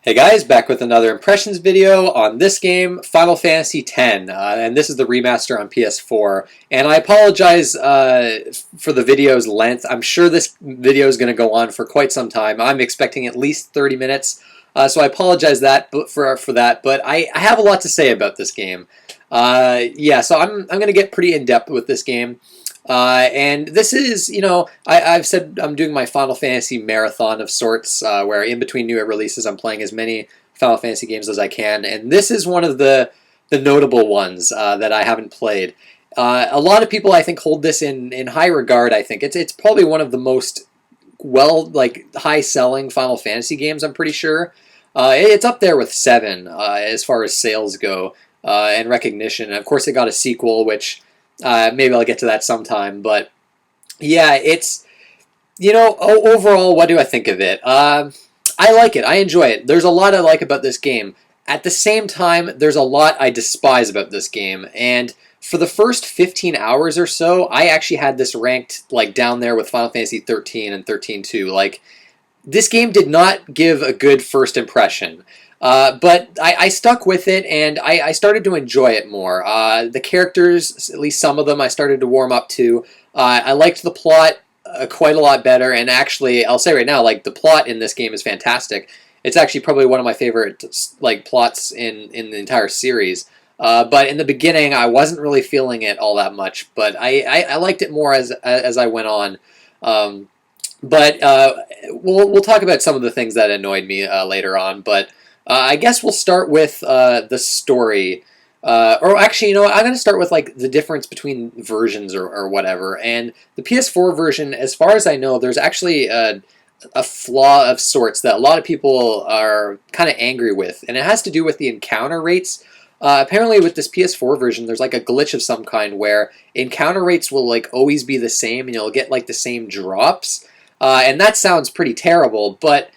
Hey guys, back with another impressions video on this game, Final Fantasy X, and this is the remaster on PS4. And I apologize for the video's length. I'm sure this video is going to go on for quite some time. I'm expecting at least 30 minutes, so I apologize for that. But I have a lot to say about this game. So I'm going to get pretty in depth with this game. And this is, I've said I'm doing my Final Fantasy marathon of sorts, where in between new releases I'm playing as many Final Fantasy games as I can, and this is one of the notable ones that I haven't played. A lot of people, I think, hold this in high regard. I think it's probably one of the most high selling Final Fantasy games. I'm pretty sure it's up there with 7 as far as sales go and recognition. And of course, it got a sequel, which. Maybe I'll get to that sometime, but yeah, it's, overall, what do I think of it? I like it. I enjoy it. There's a lot I like about this game. At the same time, there's a lot I despise about this game, and for the first 15 hours or so, I actually had this ranked, down there with Final Fantasy 13 and 13-2. This game did not give a good first impression. But I stuck with it, and I started to enjoy it more. The characters, at least some of them, I started to warm up to. I liked the plot quite a lot better, and actually, I'll say right now, the plot in this game is fantastic. It's actually probably one of my favorite plots in the entire series. But in the beginning, I wasn't really feeling it all that much, but I liked it more as I went on. We'll talk about some of the things that annoyed me later on, but. I guess we'll start with the story. Or actually, I'm going to start with the difference between versions or whatever. And the PS4 version, as far as I know, there's actually a flaw of sorts that a lot of people are kind of angry with. And it has to do with the encounter rates. Apparently with this PS4 version, there's a glitch of some kind where encounter rates will always be the same and you'll get the same drops. And that sounds pretty terrible, but...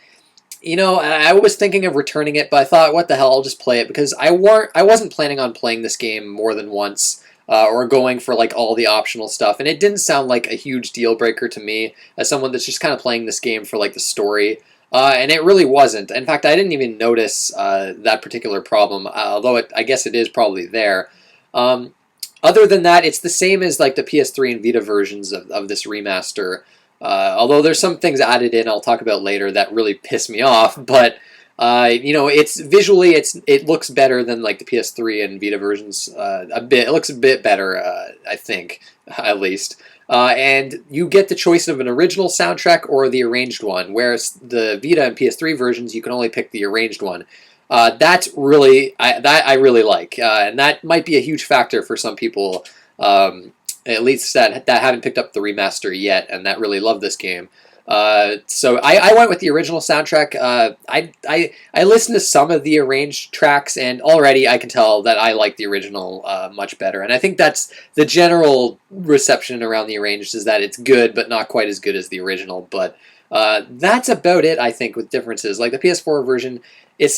I was thinking of returning it, but I thought, what the hell, I'll just play it, because I wasn't planning on playing this game more than once, or going for, all the optional stuff, and it didn't sound like a huge deal breaker to me, as someone that's just kind of playing this game for, the story, and it really wasn't. In fact, I didn't even notice that particular problem, although I guess it is probably there. Other than that, it's the same as, the PS3 and Vita versions of this remaster. Although there's some things added in I'll talk about later that really piss me off, but it's visually it looks better than the PS3 and Vita versions a bit. It looks a bit better, I think, at least. And you get the choice of an original soundtrack or the arranged one, whereas the Vita and PS3 versions you can only pick the arranged one. That's really I really like, and that might be a huge factor for some people. At least that haven't picked up the remaster yet, and that really love this game. So I went with the original soundtrack. I listened to some of the arranged tracks, and already I can tell that I like the original much better. And I think that's the general reception around the arranged, is that it's good, but not quite as good as the original. But that's about it, I think, with differences. The PS4 version,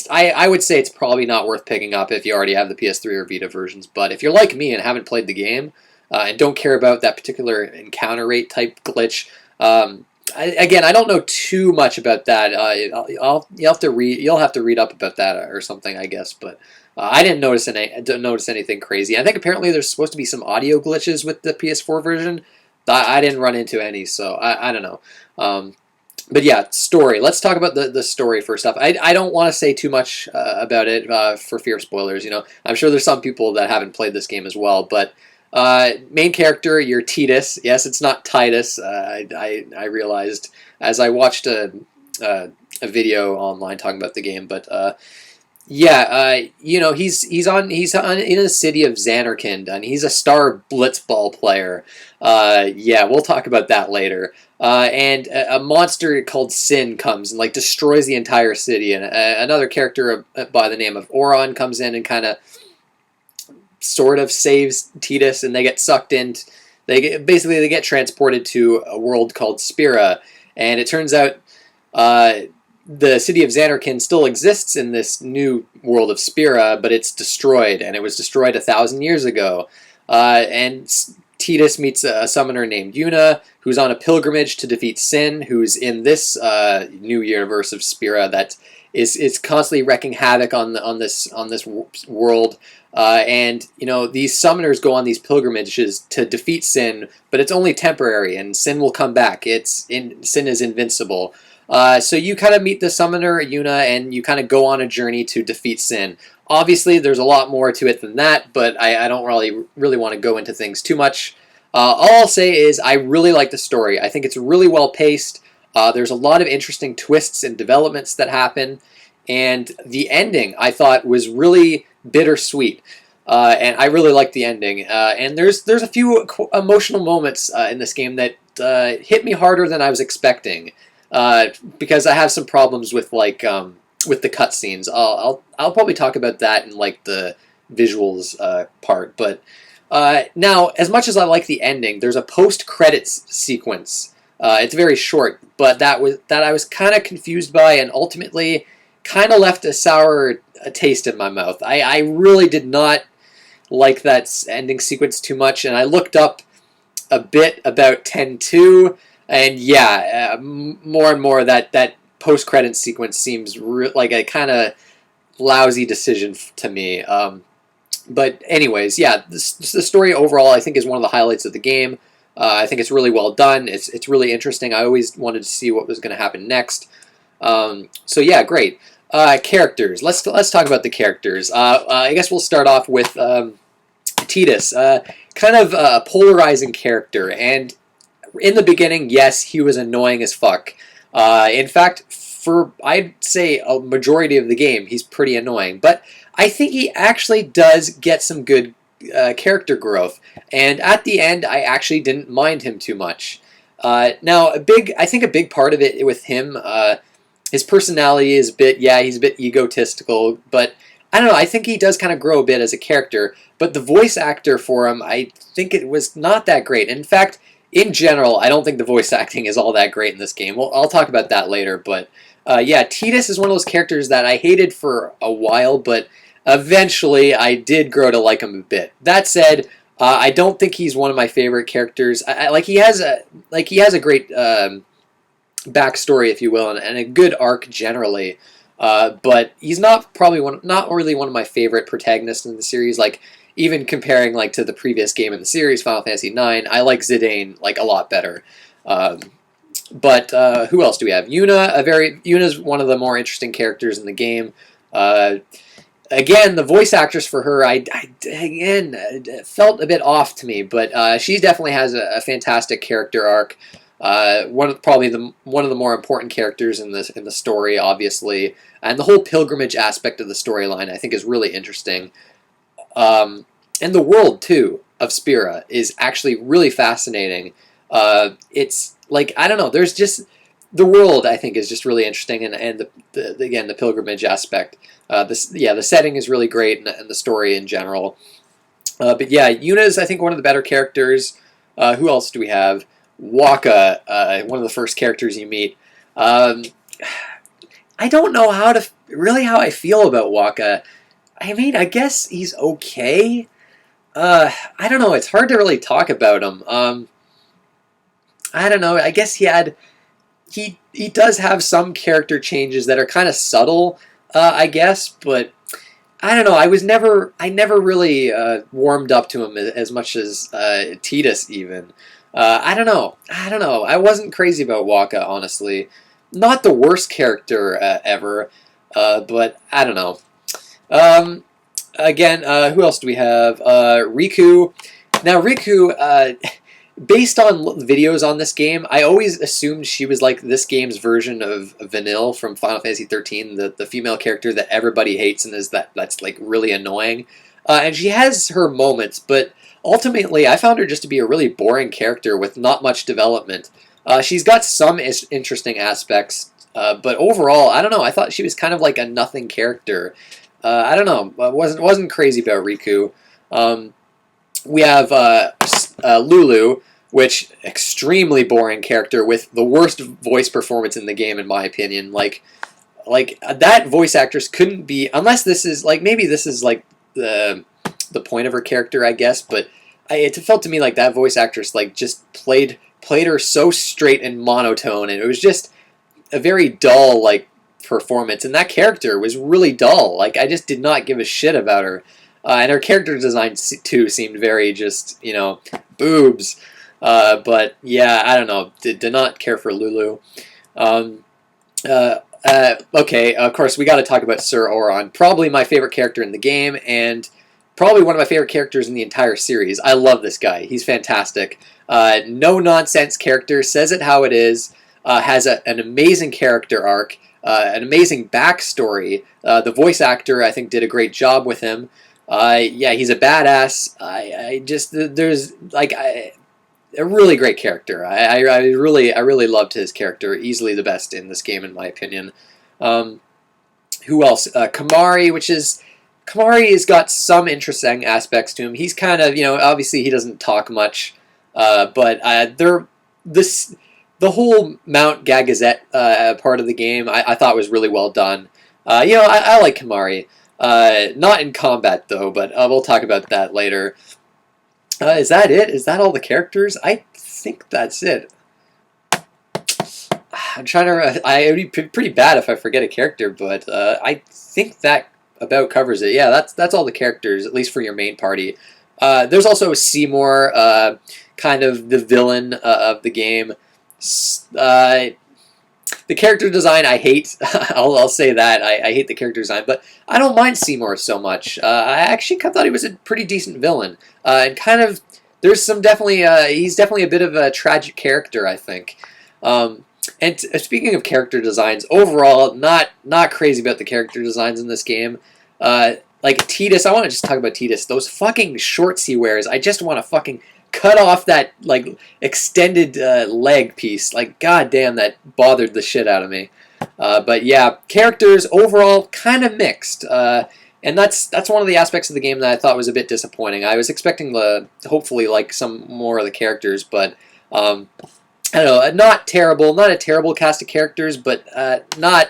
I would say it's probably not worth picking up if you already have the PS3 or Vita versions. But if you're like me and haven't played the game, and don't care about that particular encounter rate type glitch. I don't know too much about that. You'll have to read up about that or something, I guess. But I didn't notice anything crazy. I think apparently there's supposed to be some audio glitches with the PS4 version. I didn't run into any, so I don't know. But yeah, story. Let's talk about the story first off. I don't want to say too much about it for fear of spoilers. I'm sure there's some people that haven't played this game as well, but. Main character, you're Tidus. Yes, it's not Titus. I realized as I watched a video online talking about the game, but he's in the city of Xanarkand, and he's a star blitzball player. We'll talk about that later. And a monster called Sin comes and destroys the entire city, and another character by the name of Auron comes in and kind of. Sort of saves Tidus, and they get sucked in. They get transported to a world called Spira, and it turns out the city of Xanarkand still exists in this new world of Spira, but it's destroyed, and it was destroyed 1,000 years ago. And Tidus meets a summoner named Yuna, who's on a pilgrimage to defeat Sin, who's in this new universe of Spira that is constantly wreaking havoc on this world. And these summoners go on these pilgrimages to defeat Sin, but it's only temporary, and Sin will come back. Sin is invincible. So you kind of meet the summoner Yuna, and you kind of go on a journey to defeat Sin. Obviously, there's a lot more to it than that, but I don't really want to go into things too much. All I'll say is I really like the story. I think it's really well paced. There's a lot of interesting twists and developments that happen, and the ending I thought was really bittersweet. And I really liked the ending. And there's a few emotional moments in this game that hit me harder than I was expecting. Because I have some problems with with the cutscenes. I'll probably talk about that in like the visuals part. But now, as much as I like the ending, there's a post-credits sequence. It's very short, but that I was kind of confused by, and ultimately kind of left a sour taste in my mouth. I really did not like that ending sequence too much, and I looked up a bit about 10.2, and yeah, more and more that post-credits sequence seems like a kind of lousy decision to me. But anyways, yeah, the story overall I think is one of the highlights of the game. I think it's really well done. It's really interesting. I always wanted to see what was going to happen next. So yeah, great. Characters. Let's talk about the characters. I guess we'll start off with Tidus. Kind of a polarizing character, and in the beginning, yes, he was annoying as fuck. In fact, for I'd say a majority of the game, he's pretty annoying. But I think he actually does get some good character growth, and at the end, I actually didn't mind him too much. Now, I think a big part of it with him, his personality is he's a bit egotistical, but I don't know, I think he does kind of grow a bit as a character, but the voice actor for him, I think it was not that great. In fact, in general, I don't think the voice acting is all that great in this game. Well, I'll talk about that later, but yeah, Tidus is one of those characters that I hated for a while, but eventually I did grow to like him a bit. That said, I don't think he's one of my favorite characters. He has a great backstory, if you will, and a good arc generally. But he's not really one of my favorite protagonists in the series. Like, even comparing like to the previous game in the series, Final Fantasy IX, I like Zidane like a lot better. But who else do we have? Yuna's one of the more interesting characters in the game. Again, the voice actress for her, again felt a bit off to me, but she definitely has a fantastic character arc. One of the more important characters in the story, obviously, and the whole pilgrimage aspect of the storyline I think is really interesting. And the world too of Spira is actually really fascinating. It's like, I don't know, there's just the world I think is just really interesting, and the pilgrimage aspect. The setting is really great, and the story in general. But yeah, Yuna's I think one of the better characters. Who else do we have? Waka, one of the first characters you meet. I don't know how I feel about Waka. I mean, I guess he's okay. I don't know. It's hard to really talk about him. I don't know. I guess he does have some character changes that are kind of subtle. I guess, but I don't know. I never really warmed up to him as much as Tidus even. I don't know. I wasn't crazy about Waka, honestly. Not the worst character ever, but I don't know. Again, who else do we have? Riku. Now, Riku, based on videos on this game, I always assumed she was like this game's version of Vanille from Final Fantasy 13, the female character that everybody hates and that's like really annoying. And she has her moments, but ultimately, I found her just to be a really boring character with not much development. She's got some interesting aspects, but overall, I don't know. I thought she was kind of like a nothing character. I don't know. I wasn't crazy about Riku. We have Lulu, which extremely boring character with the worst voice performance in the game, in my opinion. Like that voice actress couldn't be, unless this is like, maybe this is like the point of her character, I guess, but it felt to me like that voice actress like just played her so straight and monotone, and it was just a very dull, like, performance, and that character was really dull. Like, I just did not give a shit about her. And her character design, too, seemed very just, boobs. But, yeah, I don't know. Did not care for Lulu. Um, okay, of course, we got to talk about Sir Oron. Probably my favorite character in the game, and probably one of my favorite characters in the entire series. I love this guy. He's fantastic. No-nonsense character, says it how it is, has an amazing character arc, an amazing backstory. The voice actor, I think, did a great job with him. Yeah, he's a badass. There's, like, a really great character. I really loved his character. Easily the best in this game, in my opinion. Who else? Kamari, Kamari has got some interesting aspects to him. He's kind of, obviously he doesn't talk much, but the whole Mount Gagazet part of the game I thought was really well done. I like Kamari. Not in combat though, but we'll talk about that later. Is that it? Is that all the characters? I think that's it. I'm trying to. It would be pretty bad if I forget a character, but I think that about covers it. Yeah, that's all the characters, at least for your main party. There's also Seymour, kind of the villain of the game. The character design I hate. I'll say that. I hate the character design, but I don't mind Seymour so much. I actually thought he was a pretty decent villain. And kind of, there's some definitely, he's definitely a bit of a tragic character, I think. And speaking of character designs, overall, not crazy about the character designs in this game. Like Tidus, I want to just talk about Tidus. Those fucking shorts he wears, I just want to fucking cut off that like extended leg piece. Like, goddamn, that bothered the shit out of me. But yeah, characters overall kind of mixed. And that's one of the aspects of the game that I thought was a bit disappointing. I was expecting hopefully like some more of the characters, but I don't know, not a terrible cast of characters, but not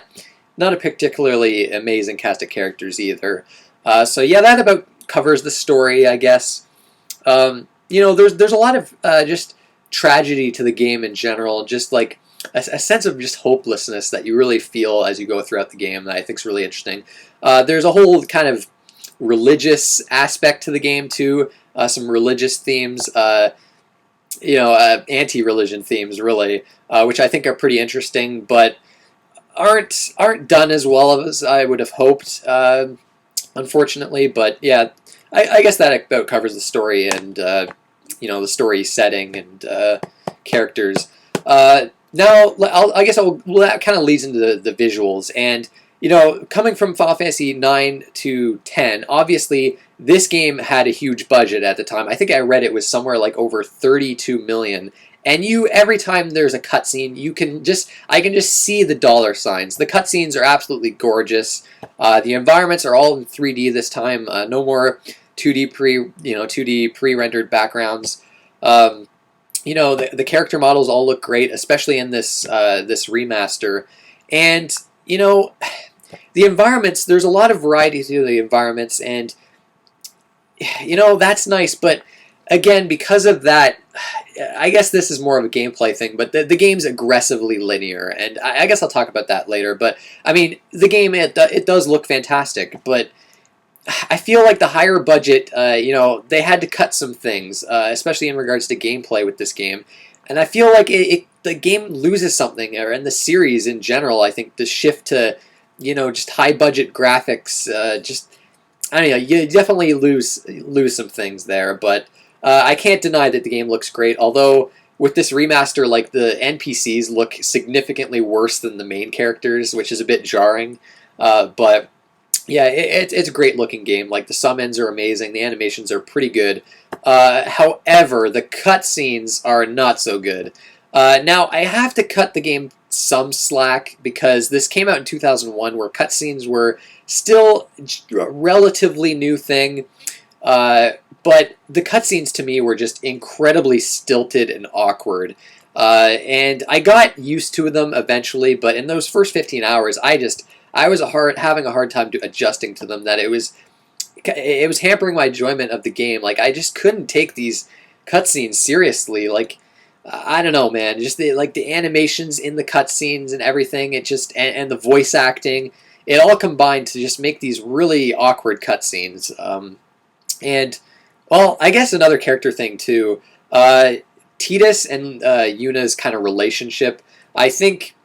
a particularly amazing cast of characters either. So yeah, that about covers the story, I guess. There's a lot of just tragedy to the game in general, just like a sense of just hopelessness that you really feel as you go throughout the game that I think is really interesting. There's a whole kind of religious aspect to the game too, some religious themes, anti-religion themes really, which I think are pretty interesting, but aren't done as well as I would have hoped, unfortunately. But yeah, I guess that about covers the story and the story setting and characters. Now, that kind of leads into the visuals. And, coming from Final Fantasy 9 to 10, obviously, this game had a huge budget at the time. I think I read it was somewhere like over 32 million. And every time there's a cutscene, I can just see the dollar signs. The cutscenes are absolutely gorgeous. The environments are all in 3D this time. No more 2D pre-rendered backgrounds. The character models all look great, especially in this remaster. And the environments, there's a lot of variety to the environments, and that's nice. But again, because of that, I guess this is more of a gameplay thing. But the game's aggressively linear, and I guess I'll talk about that later. But I mean, the game it does look fantastic, but I feel like the higher budget, they had to cut some things, especially in regards to gameplay with this game. And I feel like the game loses something, or in the series in general. I think the shift to, just high budget graphics, I don't know, you definitely lose some things there. But I can't deny that the game looks great. Although with this remaster, like the NPCs look significantly worse than the main characters, which is a bit jarring. But yeah, it's a great looking game. Like, the summons are amazing. The animations are pretty good. However, the cutscenes are not so good. Now, I have to cut the game some slack because this came out in 2001 where cutscenes were still a relatively new thing. But the cutscenes to me were just incredibly stilted and awkward. And I got used to them eventually, but in those first 15 hours, I was having a hard time adjusting to them. That it was hampering my enjoyment of the game. Like, I just couldn't take these cutscenes seriously. Like, I don't know, man. Just the animations in the cutscenes and everything. It just and the voice acting. It all combined to just make these really awkward cutscenes. And well, I guess another character thing too. Titus and Yuna's kind of relationship. I think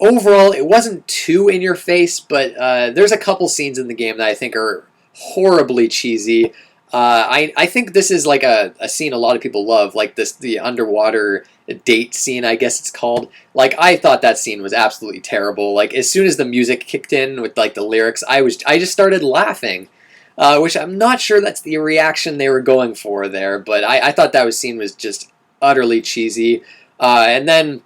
overall it wasn't too in your face, but there's a couple scenes in the game that I think are horribly cheesy. I think this is like a scene a lot of people love, like the underwater date scene, I guess it's called. Like I thought that scene was absolutely terrible. Like as soon as the music kicked in with like the lyrics, I just started laughing. Which I'm not sure that's the reaction they were going for there, but I thought that scene was just utterly cheesy. And then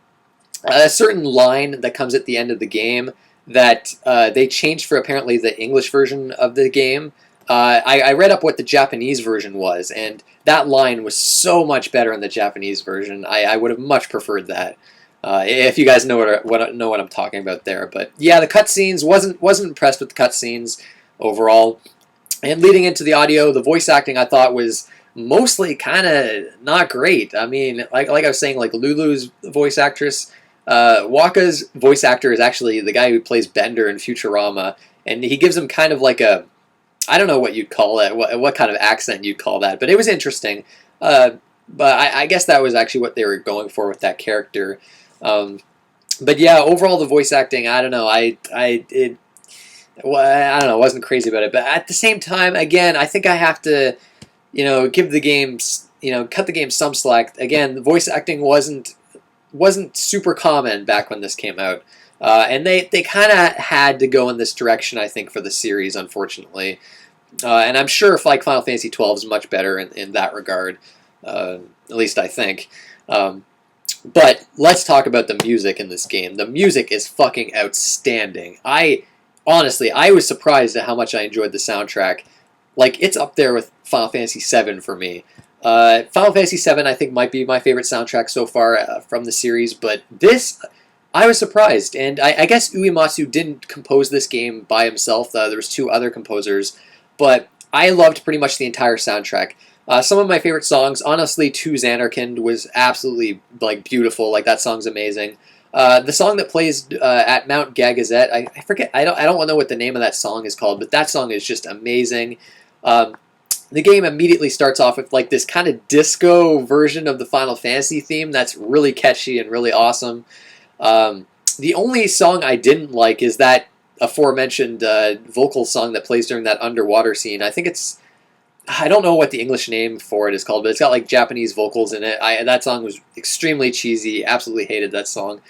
a certain line that comes at the end of the game that they changed for apparently the English version of the game. I read up what the Japanese version was, and that line was so much better in the Japanese version. I would have much preferred that. If you guys know what I'm talking about there, but yeah, the cutscenes wasn't impressed with the cutscenes overall. And leading into the audio, the voice acting I thought was mostly kind of not great. I mean, like I was saying, like Lulu's voice actress, Waka's voice actor is actually the guy who plays Bender in Futurama, and he gives him kind of like a, I don't know what you'd call it, what kind of accent you'd call that, but it was interesting. But I guess that was actually what they were going for with that character. But yeah, overall the voice acting, I don't know, well, I don't know, I wasn't crazy about it, but at the same time, again, I think I have to, give the game, cut the game some slack. Again, the voice acting wasn't super common back when this came out, and they kind of had to go in this direction, I think, for the series, unfortunately. And I'm sure if like Final Fantasy XII is much better in that regard, at least I think. But let's talk about the music in this game. The music is fucking outstanding. Honestly, I was surprised at how much I enjoyed the soundtrack. Like, it's up there with Final Fantasy VII for me. Final Fantasy VII, I think, might be my favorite soundtrack so far from the series, but this, I was surprised. And I guess Uematsu didn't compose this game by himself. There was two other composers, but I loved pretty much the entire soundtrack. Some of my favorite songs, honestly, To Xanarkand was absolutely, like, beautiful. Like, that song's amazing. The song that plays at Mount Gagazet, I forget. I don't know what the name of that song is called, but that song is just amazing. The game immediately starts off with like this kind of disco version of the Final Fantasy theme that's really catchy and really awesome. The only song I didn't like is that aforementioned vocal song that plays during that underwater scene. I don't know what the English name for it is called, but it's got like Japanese vocals in it. That song was extremely cheesy. Absolutely hated that song.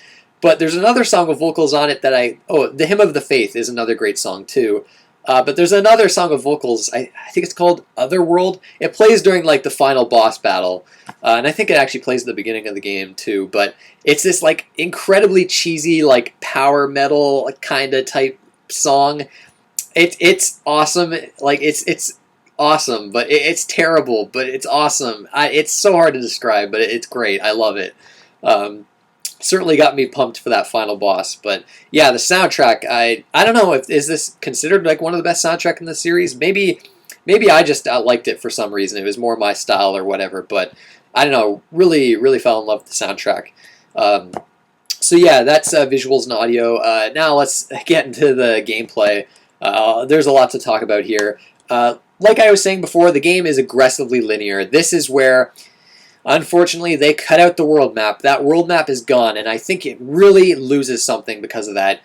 But there's another song with vocals on it that The Hymn of the Faith is another great song too. But there's another song of vocals, I think it's called Otherworld. It plays during like the final boss battle. And I think it actually plays at the beginning of the game too. But it's this like incredibly cheesy like power metal kind of type song. It's awesome. Like it's awesome, but it's terrible, but it's awesome. It's so hard to describe, but it's great. I love it. Certainly got me pumped for that final boss. But yeah, the soundtrack, I don't know is this considered like one of the best soundtrack in the series? Maybe I just liked it for some reason. It was more my style or whatever. But I don't know. Really fell in love with the soundtrack. So yeah, that's visuals and audio. Now let's get into the gameplay. There's a lot to talk about here. Like I was saying before, the game is aggressively linear. This is where, unfortunately, they cut out the world map. That world map is gone, and I think it really loses something because of that.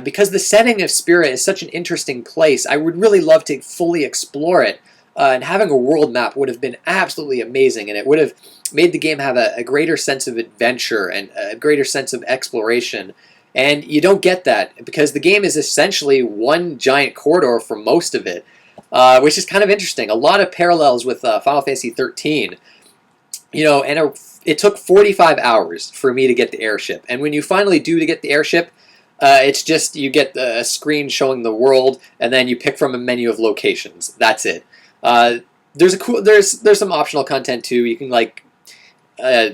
Because the setting of Spirit is such an interesting place, I would really love to fully explore it. And having a world map would have been absolutely amazing, and it would have made the game have a greater sense of adventure and a greater sense of exploration. And you don't get that, because the game is essentially one giant corridor for most of it. Which is kind of interesting. A lot of parallels with Final Fantasy 13. And it took 45 hours for me to get the airship. And when you finally do to get the airship, it's just you get a screen showing the world, and then you pick from a menu of locations. That's it. There's some optional content too. You can like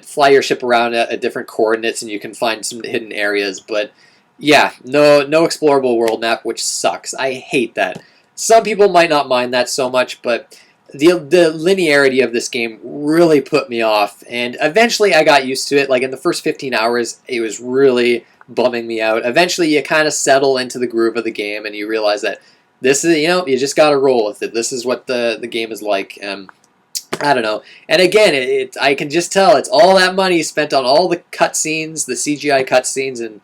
fly your ship around at different coordinates, and you can find some hidden areas. But yeah, no explorable world map, which sucks. I hate that. Some people might not mind that so much, but the linearity of this game really put me off, and eventually I got used to it. Like in the first 15 hours, it was really bumming me out. Eventually, you kind of settle into the groove of the game, and you realize that this is, you just got to roll with it. This is what the game is like. I don't know. And again, I can just tell it's all that money spent on all the cutscenes, the CGI cutscenes, and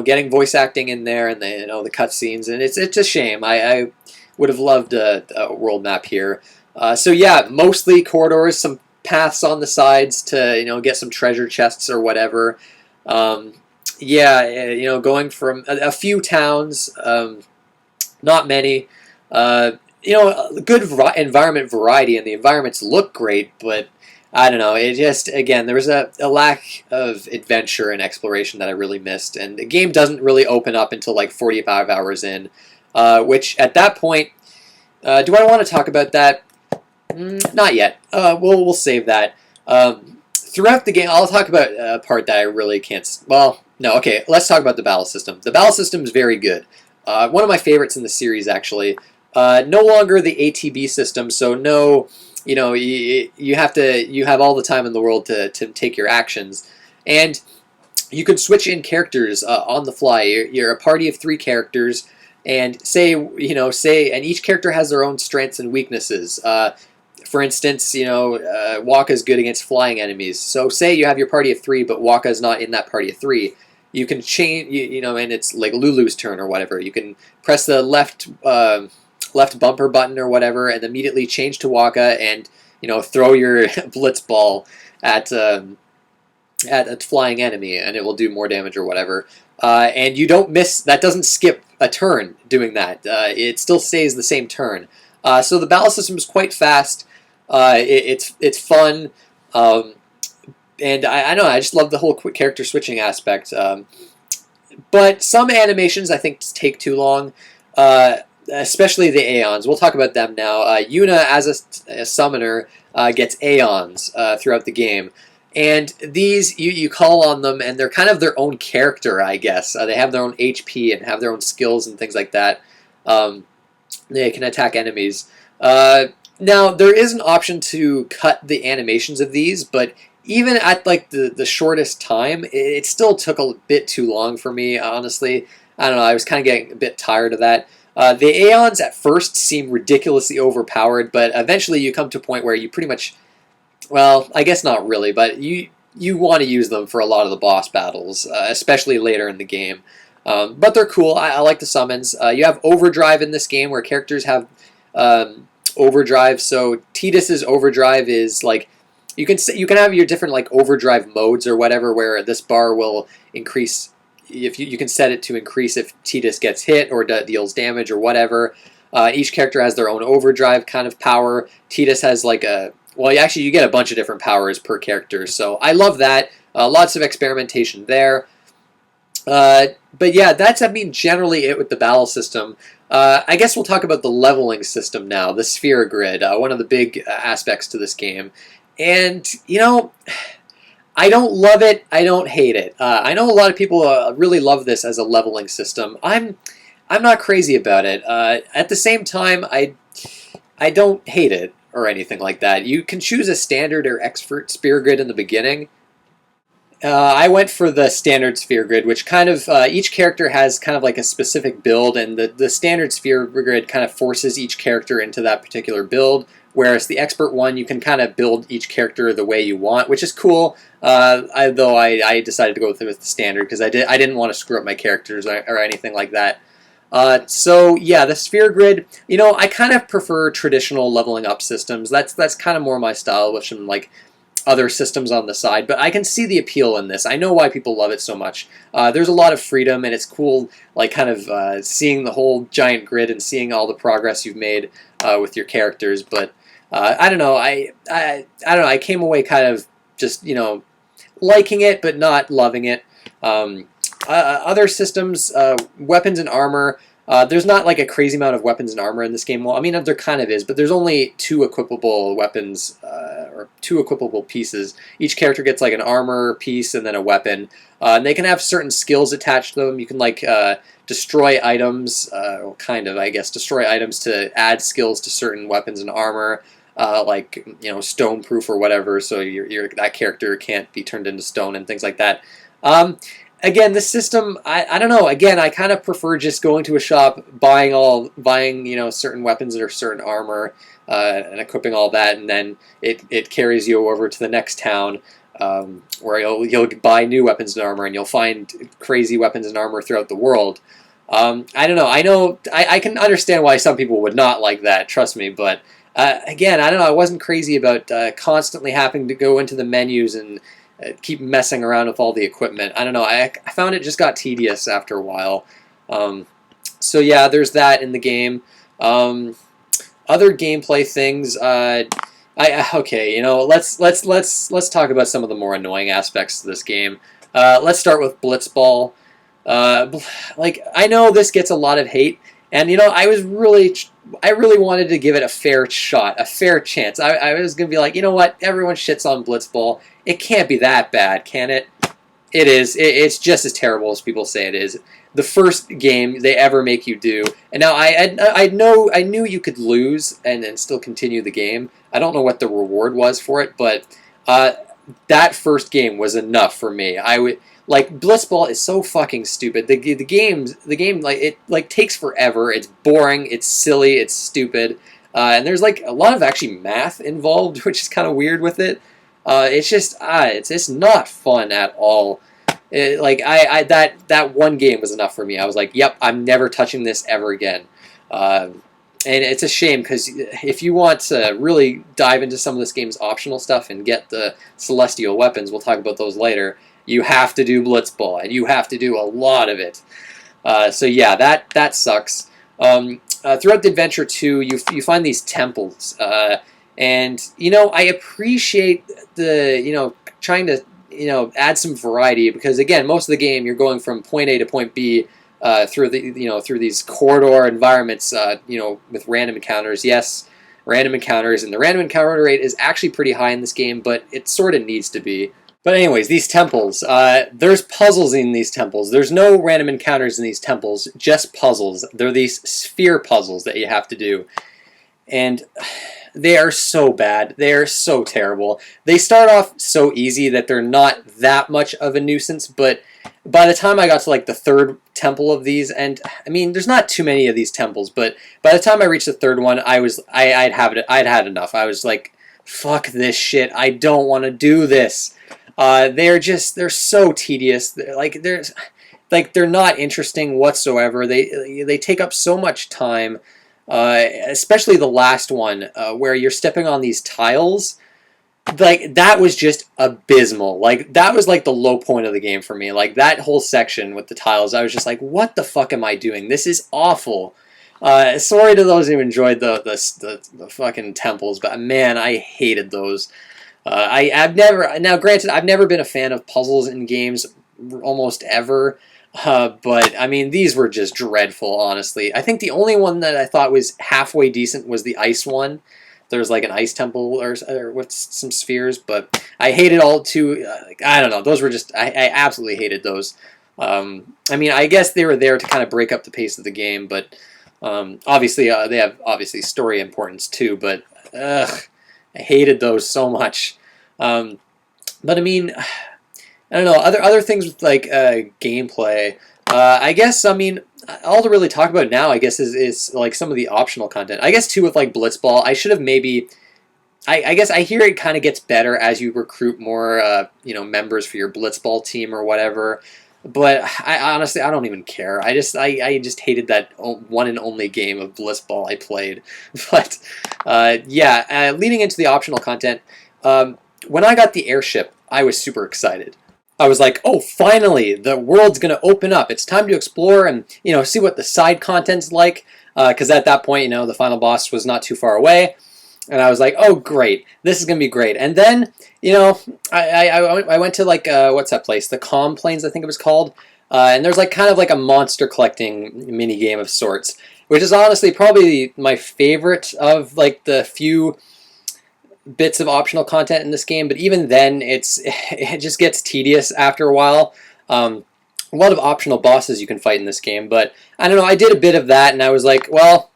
getting voice acting in there, and the cutscenes, and it's a shame. I would have loved a world map here. So yeah, mostly corridors, some paths on the sides to get some treasure chests or whatever. Going from a few towns, not many. Good environment variety, and the environments look great, but I don't know. It just, again, there was a lack of adventure and exploration that I really missed, and the game doesn't really open up until like 45 hours in, which at that point, do I want to talk about that? Not yet. We'll save that. Throughout the game, I'll talk about a part that I really can't. Well, no, okay. Let's talk about the battle system. The battle system is very good. One of my favorites in the series, actually. No longer the ATB system, so no, you have all the time in the world to take your actions, and you can switch in characters on the fly. You're a party of 3 characters, and and each character has their own strengths and weaknesses. For instance, Wakka's good against flying enemies. So say you have your party of 3, but Wakka's not in that party of 3. You can change, and it's like Lulu's turn or whatever. You can press the left bumper button or whatever, and immediately change to Wakka and throw your blitz ball at a flying enemy, and it will do more damage or whatever. And you don't miss. That doesn't skip a turn doing that. It still stays the same turn. So the battle system is quite fast. It's fun. And I know I just love the whole quick character switching aspect. But some animations I think take too long. Especially the Aeons. We'll talk about them now. Yuna, as a summoner, gets Aeons throughout the game. And these, you call on them, and they're kind of their own character, I guess. They have their own HP and have their own skills and things like that. They can attack enemies. Now, there is an option to cut the animations of these, but even at like the shortest time, it still took a bit too long for me, honestly. I don't know, I was kind of getting a bit tired of that. The Aeons at first seem ridiculously overpowered, but eventually you come to a point where you pretty much, well, I guess not really, but you want to use them for a lot of the boss battles, especially later in the game. But they're cool. I like the summons. You have overdrive in this game where characters have overdrive. So Tidus's overdrive is like you can have your different like overdrive modes or whatever, where this bar will increase. If you can set it to increase if Tidus gets hit or deals damage or whatever. Each character has their own overdrive kind of power. Tidus has like you get a bunch of different powers per character, so I love that. Lots of experimentation there. But yeah, that's generally it with the battle system. I guess we'll talk about the leveling system now, the sphere grid, one of the big aspects to this game. And, I don't love it. I don't hate it. I know a lot of people really love this as a leveling system. I'm not crazy about it. At the same time, I don't hate it or anything like that. You can choose a standard or expert sphere grid in the beginning. I went for the standard sphere grid, which kind of each character has kind of like a specific build, and the standard sphere grid kind of forces each character into that particular build. Whereas the expert one, you can kind of build each character the way you want, which is cool. Though I decided to go with the standard because I didn't want to screw up my characters or anything like that. So yeah, the sphere grid. I kind of prefer traditional leveling up systems. That's kind of more my style, with some like other systems on the side. But I can see the appeal in this. I know why people love it so much. There's a lot of freedom, and it's cool, like kind of seeing the whole giant grid and seeing all the progress you've made with your characters. But I don't know. I don't know. I came away kind of just liking it, but not loving it. Other systems, weapons and armor. There's not like a crazy amount of weapons and armor in this game. Well, I mean, there kind of is, but there's only 2 equipable weapons or 2 equipable pieces. Each character gets like an armor piece and then a weapon. And they can have certain skills attached to them. You can like destroy items, kind of, I guess, destroy items to add skills to certain weapons and armor. Like, stone proof or whatever, so that character can't be turned into stone and things like that. Again, this system, I don't know. Again, I kind of prefer just going to a shop, buying certain weapons or certain armor, and equipping all that, and then it carries you over to the next town, where you'll buy new weapons and armor, and you'll find crazy weapons and armor throughout the world. I don't know. I can understand why some people would not like that. Trust me, but again, I don't know. I wasn't crazy about constantly having to go into the menus and keep messing around with all the equipment. I don't know. I found it just got tedious after a while. So yeah, there's that in the game. Other gameplay things. Okay. Let's talk about some of the more annoying aspects of this game. Let's start with Blitzball. I know this gets a lot of hate, and I really wanted to give it a fair shot, a fair chance. I was gonna be like, you know what? Everyone shits on Blitzball. It can't be that bad, can it? It is. It's just as terrible as people say it is. The first game they ever make you do, and now I knew you could lose and still continue the game. I don't know what the reward was for it, but that first game was enough for me. Blitzball is so fucking stupid. The game takes forever. It's boring. It's silly. It's stupid. And there's like a lot of actually math involved, which is kind of weird with it. It's just not fun at all. That one game was enough for me. I was like, yep, I'm never touching this ever again. And it's a shame because if you want to really dive into some of this game's optional stuff and get the celestial weapons, we'll talk about those later. You have to do Blitzball, and you have to do a lot of it. So yeah, that sucks. Throughout the adventure too, you find these temples, and I appreciate the trying to add some variety, because again, most of the game you're going from point A to point B through these corridor environments, with random encounters. Yes, random encounters, and the random encounter rate is actually pretty high in this game, but it sort of needs to be. But anyways, these temples, there's puzzles in these temples. There's no random encounters in these temples, just puzzles. They're these sphere puzzles that you have to do. And they are so bad. They are so terrible. They start off so easy that they're not that much of a nuisance, but by the time I got to like the third temple of these, and I mean, there's not too many of these temples, but by the time I reached the third one, I'd had enough. I was like, fuck this shit. I don't want to do this. They're so tedious. They're not interesting whatsoever. They take up so much time, especially the last one, where you're stepping on these tiles. Like, that was just abysmal. Like, that was like the low point of the game for me. Like, that whole section with the tiles, I was just like, what the fuck am I doing? This is awful. Sorry to those who enjoyed the fucking temples, but man, I hated those. Granted, I've never been a fan of puzzles in games almost ever, but I mean, these were just dreadful, honestly. I think the only one that I thought was halfway decent was the ice one. There's like an ice temple or with some spheres, but I hated all too. I don't know, those were just, I absolutely hated those. I mean, I guess they were there to kind of break up the pace of the game, but obviously they have story importance too, but ugh. I hated those so much. But I mean, I don't know, other things with like gameplay. I guess, I mean, all to really talk about now, I guess, is like some of the optional content. I guess too with like Blitzball, I should have maybe. I guess I hear it kind of gets better as you recruit more members for your Blitzball team or whatever. But I honestly, I don't even care. I just hated that one and only game of Blitzball I played. But yeah, leading into the optional content, when I got the airship, I was super excited. I was like, oh, finally, the world's going to open up. It's time to explore and see what the side content's like. Because at that point, the final boss was not too far away. And I was like, oh, great. This is going to be great. And then, I went to, like, what's that place? The Calm Plains, I think it was called. and there's like kind of like a monster collecting mini game of sorts, which is honestly probably my favorite of like the few bits of optional content in this game. But even then, it just gets tedious after a while. A lot of optional bosses you can fight in this game, but I don't know. I did a bit of that, and I was like, well,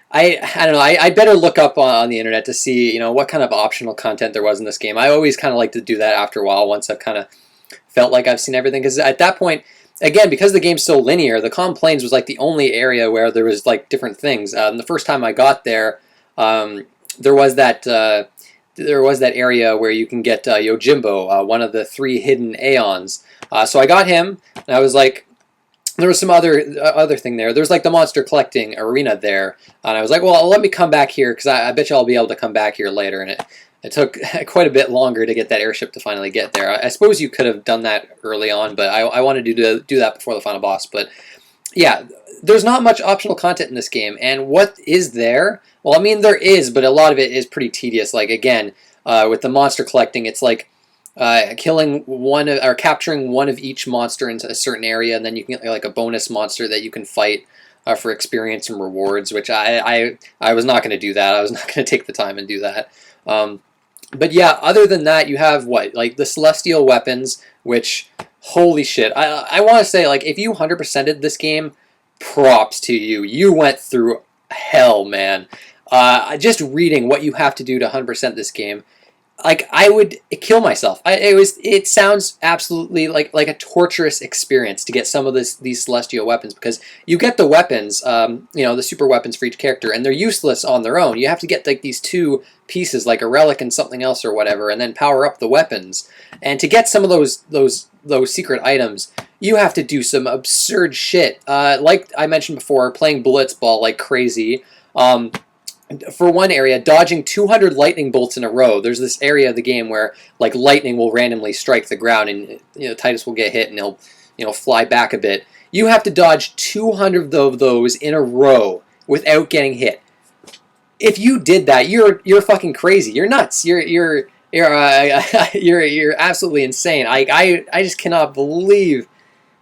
I don't know. I better look up on the internet to see what kind of optional content there was in this game. I always kind of like to do that after a while once I've kind of felt like I've seen everything, because at that point, again, because the game's so linear, the Calm Plains was like the only area where there was like different things. The first time I got there, there was that area where you can get Yojimbo, one of the 3 hidden Aeons. So I got him, and I was like, there was some other thing there. There's like the monster collecting arena there, and I was like, well, let me come back here, because I bet you I'll be able to come back here later. And it took quite a bit longer to get that airship to finally get there. I suppose you could have done that early on, but I wanted to do that before the final boss. But yeah, there's not much optional content in this game, and what is there? Well, I mean, there is, but a lot of it is pretty tedious. Like, again, with the monster collecting, it's like killing one or capturing one of each monster into a certain area, and then you can get like a bonus monster that you can fight for experience and rewards, which I was not going to do that. I was not going to take the time and do that. But yeah, other than that, you have like the celestial weapons, which, holy shit, I want to say, like, if you 100%ed this game, props to you. You went through hell, man. Just reading what you have to do to 100% this game, like, I would kill myself. It sounds absolutely like a torturous experience to get some of these celestial weapons, because you get the weapons, the super weapons for each character, and they're useless on their own. You have to get like these 2 pieces, like a relic and something else or whatever, and then power up the weapons. And to get some of those secret items, you have to do some absurd shit. Like I mentioned before, playing Blitzball like crazy. For one area, dodging 200 lightning bolts in a row. There's this area of the game where like lightning will randomly strike the ground, and Titus will get hit and he'll fly back a bit. You have to dodge 200 of those in a row without getting hit. If you did that, you're fucking crazy. You're nuts. You're absolutely insane. I just cannot believe,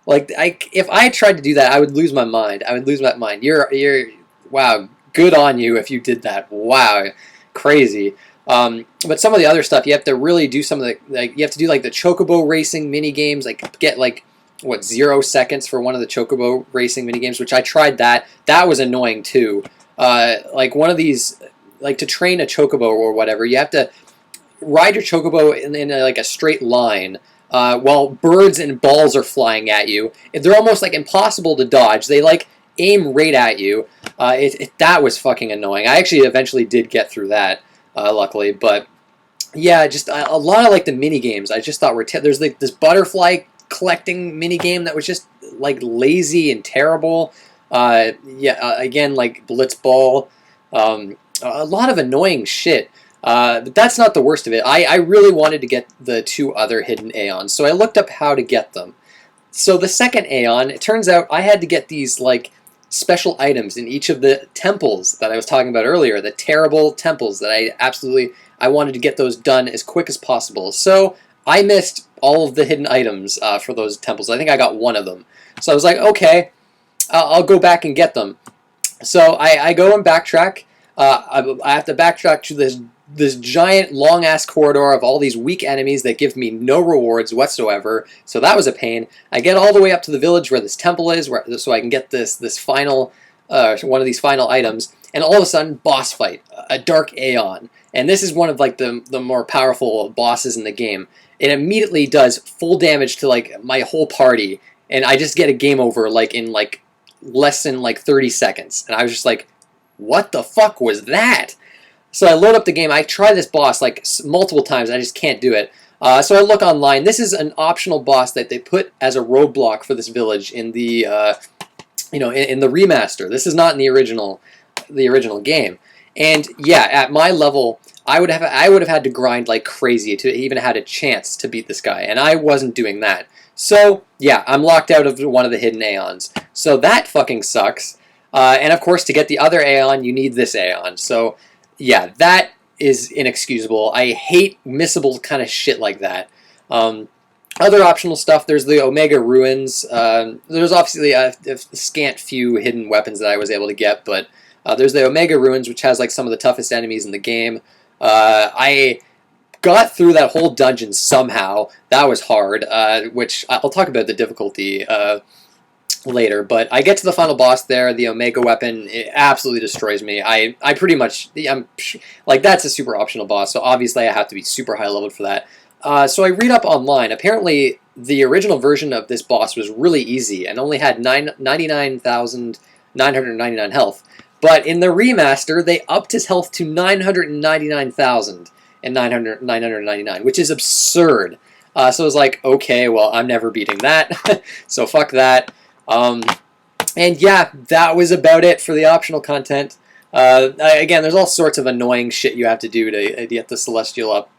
like, if I tried to do that, I would lose my mind. I would lose my mind. You're wow. Good on you if you did that. Wow, crazy. But some of the other stuff, you have to really do some of the, like, you have to do like the chocobo racing mini games, like get like 0 seconds for one of the chocobo racing mini games, which I tried that. That was annoying too. Like one of these, like to train a chocobo or whatever, you have to ride your chocobo in like a straight line. While birds and balls are flying at you. They're almost like impossible to dodge. They like aim right at you. That was fucking annoying. I actually eventually did get through that, luckily. But yeah, just a lot of like the mini games I just thought were there's like this butterfly collecting mini game that was just like lazy and terrible. Again, like Blitzball, a lot of annoying shit. But that's not the worst of it. I really wanted to get the 2 other hidden Aeons, so I looked up how to get them. So the second Aeon, it turns out I had to get these like special items in each of the temples that I was talking about earlier, the terrible temples that I wanted to get those done as quick as possible. So I missed all of the hidden items for those temples. I think I got 1 of them. So I was like, okay, I'll go back and get them. So I go and backtrack. I have to backtrack to this giant long-ass corridor of all these weak enemies that give me no rewards whatsoever, so that was a pain. I get all the way up to the village where this temple is, so I can get this final, one of these final items, and all of a sudden, boss fight, a Dark Aeon. And this is one of like the more powerful bosses in the game. It immediately does full damage to like my whole party, and I just get a game over like in like less than like 30 seconds. And I was just like, what the fuck was that? So I load up the game. I try this boss like multiple times. I just can't do it. So I look online. This is an optional boss that they put as a roadblock for this village in the in the remaster. This is not in the original game. And yeah, at my level, I would have had to grind like crazy to even had a chance to beat this guy, and I wasn't doing that. So yeah, I'm locked out of one of the hidden Aeons. So that fucking sucks. And of course, to get the other Aeon, you need this Aeon. So yeah, that is inexcusable. I hate missable kind of shit like that. Other optional stuff, there's the Omega Ruins. There's obviously a scant few hidden weapons that I was able to get, but there's the Omega Ruins, which has like some of the toughest enemies in the game. I got through that whole dungeon somehow. That was hard, which I'll talk about the difficulty later, but I get to the final boss there. The Omega weapon, it absolutely destroys me. I pretty much, I'm like, that's a super optional boss, so obviously I have to be super high leveled for that. So I read up online. Apparently, the original version of this boss was really easy and only had 99,999 health. But in the remaster, they upped his health to 999,999, which is absurd. So I was like, okay, well, I'm never beating that, so fuck that. And yeah, that was about it for the optional content. Again, there's all sorts of annoying shit you have to do to get the celestial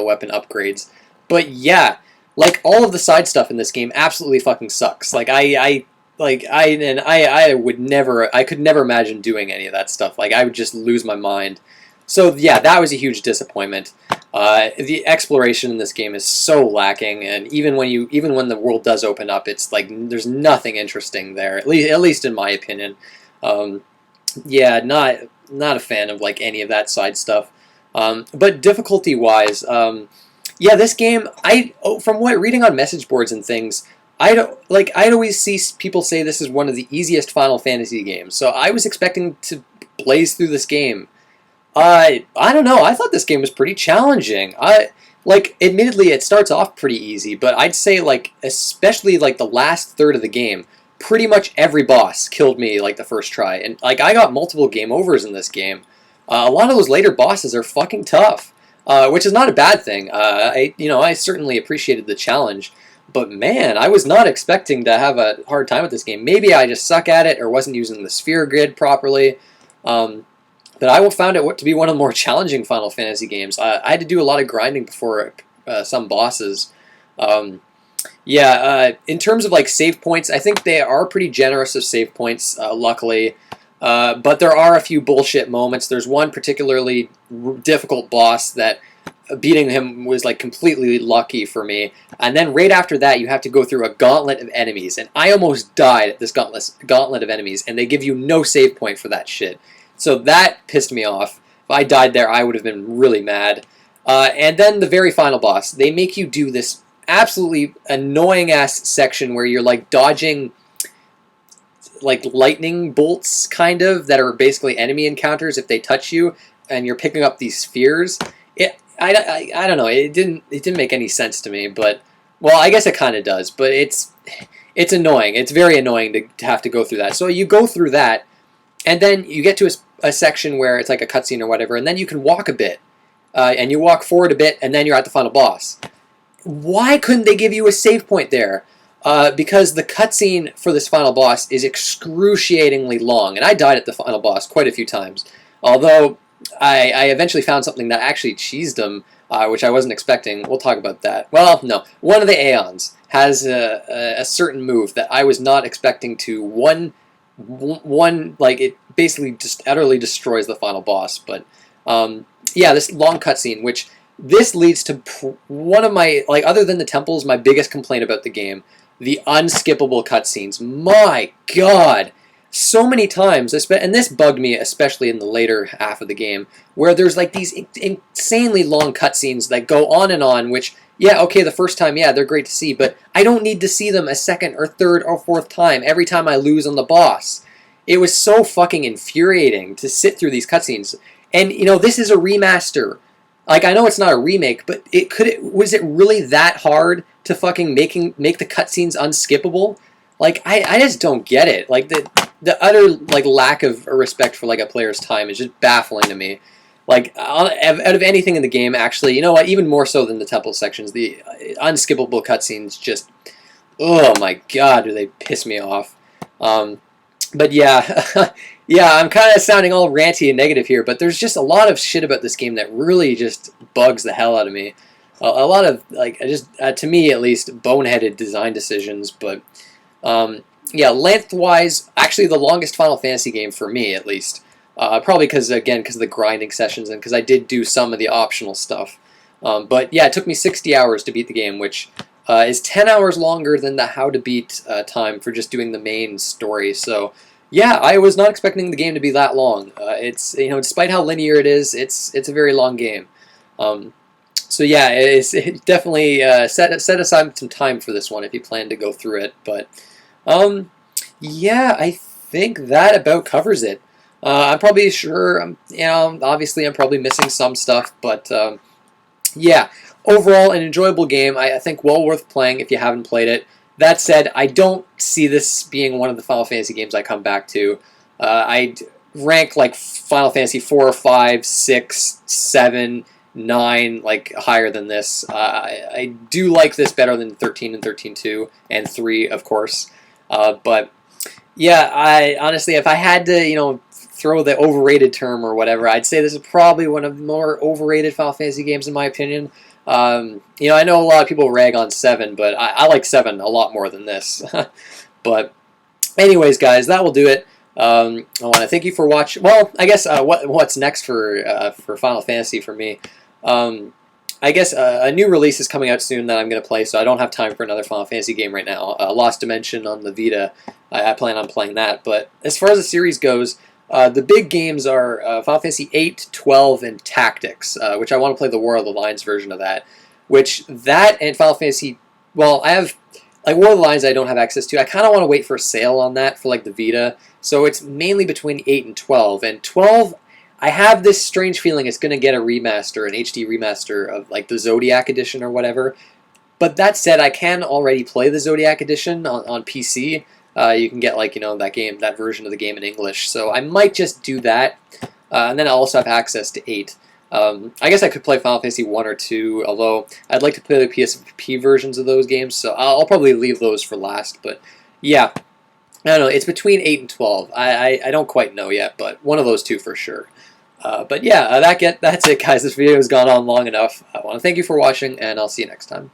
weapon upgrades. But yeah, like all of the side stuff in this game absolutely fucking sucks. Like I would never, I could never imagine doing any of that stuff. Like I would just lose my mind. So yeah, that was a huge disappointment. The exploration in this game is so lacking, and even when the world does open up, it's like there's nothing interesting there. At least in my opinion. Yeah, not a fan of like any of that side stuff. But difficulty wise, yeah, this game, from what reading on message boards and things, I'd always see people say this is one of the easiest Final Fantasy games. So I was expecting to blaze through this game. I don't know. I thought this game was pretty challenging. Admittedly, it starts off pretty easy, but I'd say, like, especially, like, the last third of the game, pretty much every boss killed me, like, the first try. And, like, I got multiple game overs in this game. A lot of those later bosses are fucking tough, which is not a bad thing. I certainly appreciated the challenge, but, man, I was not expecting to have a hard time with this game. Maybe I just suck at it or wasn't using the sphere grid properly. But I found it to be one of the more challenging Final Fantasy games. I had to do a lot of grinding before some bosses. In terms of like save points, I think they are pretty generous of save points, luckily. But there are a few bullshit moments. There's one particularly difficult boss that beating him was like completely lucky for me. And then right after that, you have to go through a gauntlet of enemies. And I almost died at this gauntlet of enemies, and they give you no save point for that shit. So that pissed me off. If I died there, I would have been really mad. And then the very final boss. They make you do this absolutely annoying-ass section where you're, like, dodging, like, lightning bolts, kind of, that are basically enemy encounters if they touch you, and you're picking up these spheres. I don't know. It didn't make any sense to me, but, well, I guess it kind of does, but it's annoying. It's very annoying to have to go through that. So you go through that, and then you get to a section where it's like a cutscene or whatever, and then you can walk a bit. And you walk forward a bit, and then you're at the final boss. Why couldn't they give you a save point there? Because the cutscene for this final boss is excruciatingly long, and I died at the final boss quite a few times. Although, I eventually found something that actually cheesed them, which I wasn't expecting. We'll talk about that. Well, no. One of the Aeons has a certain move that I was not expecting to like, it basically just utterly destroys the final boss. But yeah, this long cutscene, which this leads to one of my, like, other than the temples, my biggest complaint about the game, the unskippable cutscenes. My God, so many times, and this bugged me especially in the later half of the game, where there's like these insanely long cutscenes that go on, which, yeah, okay, the first time, yeah, they're great to see, but I don't need to see them a second or third or fourth time every time I lose on the boss. It was so fucking infuriating to sit through these cutscenes. And, you know, this is a remaster. Like, I know it's not a remake, but was it really that hard to fucking make the cutscenes unskippable? Like, I just don't get it. Like, the utter, like, lack of respect for, like, a player's time is just baffling to me. Like, out of anything in the game, actually, you know what, even more so than the temple sections, the unskippable cutscenes just, oh my God, do they piss me off. But yeah, yeah, I'm kind of sounding all ranty and negative here, but there's just a lot of shit about this game that really just bugs the hell out of me. A lot of, like, to me at least, boneheaded design decisions, but yeah, lengthwise, actually the longest Final Fantasy game for me, at least. Probably because of the grinding sessions and because I did do some of the optional stuff. But yeah, it took me 60 hours to beat the game, which is 10 hours longer than the How to Beat time for just doing the main story. So yeah, I was not expecting the game to be that long. It's despite how linear it is, it's a very long game. So yeah, it definitely set aside some time for this one if you plan to go through it. But yeah, I think that about covers it. I'm probably sure, obviously I'm probably missing some stuff, but yeah, overall an enjoyable game. I think well worth playing if you haven't played it. That said, I don't see this being one of the Final Fantasy games I come back to. I'd rank like Final Fantasy 4, 5, 6, 7, 9 like higher than this. I do like this better than 13 and 13.2 and 3, of course. But yeah, I honestly, if I had to, throw the overrated term or whatever, I'd say this is probably one of the more overrated Final Fantasy games in my opinion. I know a lot of people rag on 7, but I like 7 a lot more than this. But anyways, guys, that will do it. I want to thank you for watching. Well, I guess what's next for Final Fantasy for me? I guess a new release is coming out soon that I'm going to play, so I don't have time for another Final Fantasy game right now. Lost Dimension on the Vita, I plan on playing that. But as far as the series goes, the big games are Final Fantasy 8, 12, and Tactics, which I want to play the War of the Lions version of that. Which, that and Final Fantasy, well, I have, like, War of the Lions I don't have access to. I kind of want to wait for a sale on that for, like, the Vita. So it's mainly between 8 and 12. And 12, I have this strange feeling it's going to get a remaster, an HD remaster of, like, the Zodiac Edition or whatever. But that said, I can already play the Zodiac Edition on PC. You can get, like, that version of the game in English. So I might just do that. And then I'll also have access to 8. I guess I could play Final Fantasy 1 or 2, although I'd like to play the PSP versions of those games, so I'll probably leave those for last. But yeah, I don't know, it's between 8 and 12. I don't quite know yet, but one of those two for sure. But yeah, that's it, guys. This video has gone on long enough. I want to thank you for watching, and I'll see you next time.